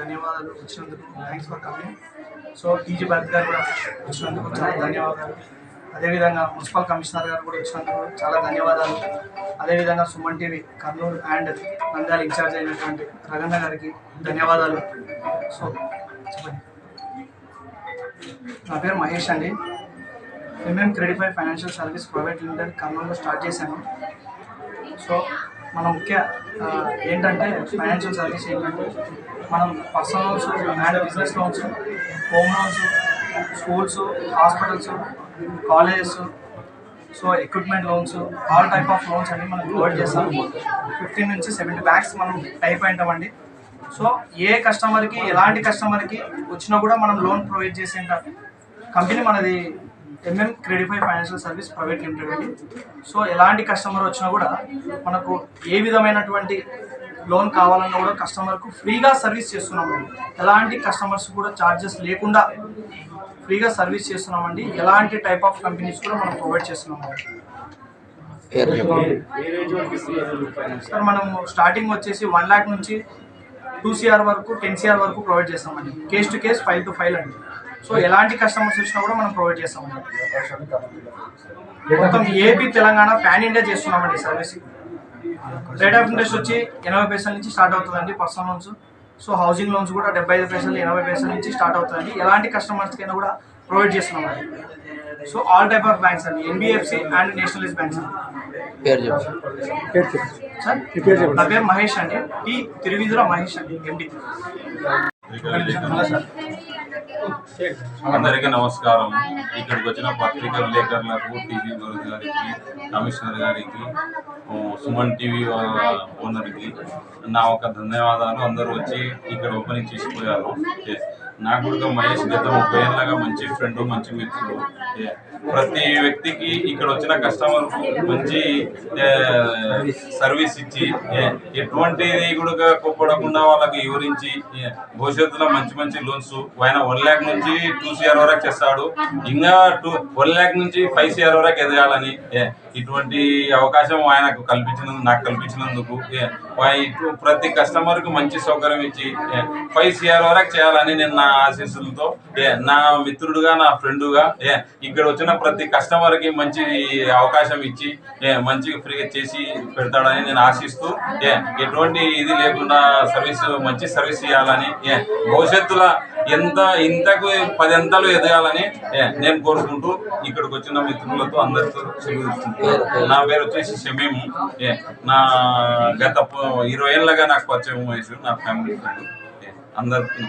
ధన్యవాదాలు వచ్చినందుకు. Thanks for coming. So TG Bharat గారు కూడా వచ్చినందుకు చాలా ధన్యవాదాలు. అదేవిధంగా మున్సిపల్ కమిషనర్ గారు కూడా వచ్చినందుకు చాలా ధన్యవాదాలు. అదేవిధంగా Suman TV Kurnool and Nandyal incharge అయినటువంటి రగన్న గారికి ధన్యవాదాలు. సో చెప్పండి. నా పేరు మహేష్ అండి. క్రెడిఫై ఫైనాన్షియల్ సర్వీస్ ప్రైవేట్ లిమిటెడ్ కర్నూలులో స్టార్ట్ చేశాను. సో మన ముఖ్య ఏంటంటే ఫైనాన్షియల్ సర్వీస్ ఏంటంటే మనం personal loans and business loans, home loans, schools, hospitals, colleges, so equipment loans, all type of loans అన్ని మనం ప్రొవైడ్ చేస్తాం. 15 నుంచి 70 బ్యాంక్స్ మనం టైప్ అయింటామండి. సో ఏ కస్టమర్కి ఎలాంటి కస్టమర్కి వచ్చినా కూడా మనం లోన్ ప్రొవైడ్ చేసే కంపెనీ మనది క్రెడిఫై ఫైనాన్షియల్ సర్వీస్ ప్రైవేట్ లిమిటెడ్ అండి. సో ఎలాంటి కస్టమర్ వచ్చినా కూడా మనకు ఏ విధమైనటువంటి లోన్ కావాలన్నా కూడా కస్టమర్కు ఫ్రీగా సర్వీస్ చేస్తున్నాము. ఎలాంటి కస్టమర్స్ కూడా ఛార్జెస్ లేకుండా ఫ్రీగా సర్వీస్ చేస్తున్నామండి. ఎలాంటి టైప్ ఆఫ్ కంపెనీస్ కూడా మనం ప్రొవైడ్ చేస్తున్నాము. సార్ మనం స్టార్టింగ్ వచ్చేసి 1 lakh నుంచి 2 CR వరకు 10 CR వరకు ప్రొవైడ్ చేస్తామండి. Case to case, file to file అండి. సో ఎలాంటి కస్టమర్స్ వచ్చినా కూడా మనం ప్రొవైడ్ చేస్తామండి. మొత్తం ఏపీ, తెలంగాణ, పాన్ ఇండియా చేస్తున్నామండి సర్వీస్. రేట్ ఆఫ్ ఇంట్రెస్ట్ వచ్చి 80 పైసల నుంచి స్టార్ట్ అవుతుందండి personal loans. So housing loans కూడా 75 పైసలు, 80 పైసల నుంచి స్టార్ట్ అవుతుందండి. ఎలాంటి కస్టమర్స్కైనా కూడా ప్రొవైడ్ చేస్తున్నామండి. So all type of banks అండి, NBFC అండ్ నేషనలైజ్ బ్యాంక్స్ అండి. సార్ నా పేరు మహేష్ అండి. తిరువిధుల మహేష్ అండి, MD. అందరికీ నమస్కారం. ఇక్కడికి వచ్చిన పత్రికా విలేకరులకు, టీవీ గారికి, కమిషనర్ గారికి, సుమన్ టీవీ ఓనర్కి నా ఒక ధన్యవాదాలు. అందరూ వచ్చి ఇక్కడ ఓపెనింగ్ చేసిపోయారు. నాకు కూడా మహేష్ గత 30 ఏళ్ళగా మంచి ఫ్రెండ్, మంచి మిత్రుడు. ప్రతి వ్యక్తికి ఇక్కడ వచ్చిన కస్టమర్ మంచి సర్వీస్ ఇచ్చి ఎటువంటిది కూడా కోప్పడకుండా వాళ్ళకి వివరించి భవిష్యత్తులో మంచి మంచి లోన్స్ ఆయన 1 lakh నుంచి 2 CR వరకు చేస్తాడు. ఇంకా 1 lakh నుంచి 5 CR వరకు ఎదగాలని ఇటువంటి అవకాశం ఆయనకు నాకు కల్పించినందుకు ప్రతి కస్టమర్ కు మంచి సౌకర్యం ఇచ్చి 5 CR వరకు చేయాలని నేను నా ఆశీస్సులతో నా మిత్రుడుగా, నా ఫ్రెండ్గా ఇక్కడ వచ్చిన ప్రతి కస్టమర్ కి మంచి అవకాశం ఇచ్చి మంచిగా ఫ్రీగా చేసి పెడతాడని నేను ఆశిస్తూ ఎటువంటి ఇది లేకుండా మంచి సర్వీస్ ఇవ్వాలని భవిష్యత్తులో ఇంతకు 10 అంతలు ఎదగాలని నేను కోరుకుంటూ ఇక్కడికి వచ్చిన మిత్రులతో అందరితో సెలవు. నా పేరు వచ్చేసి షమీం. నా గత 20 ఏళ్ళగా నాకు పరిచయం వయసు, నా ఫ్యామిలీ ఫ్రెండ్. అందరికీ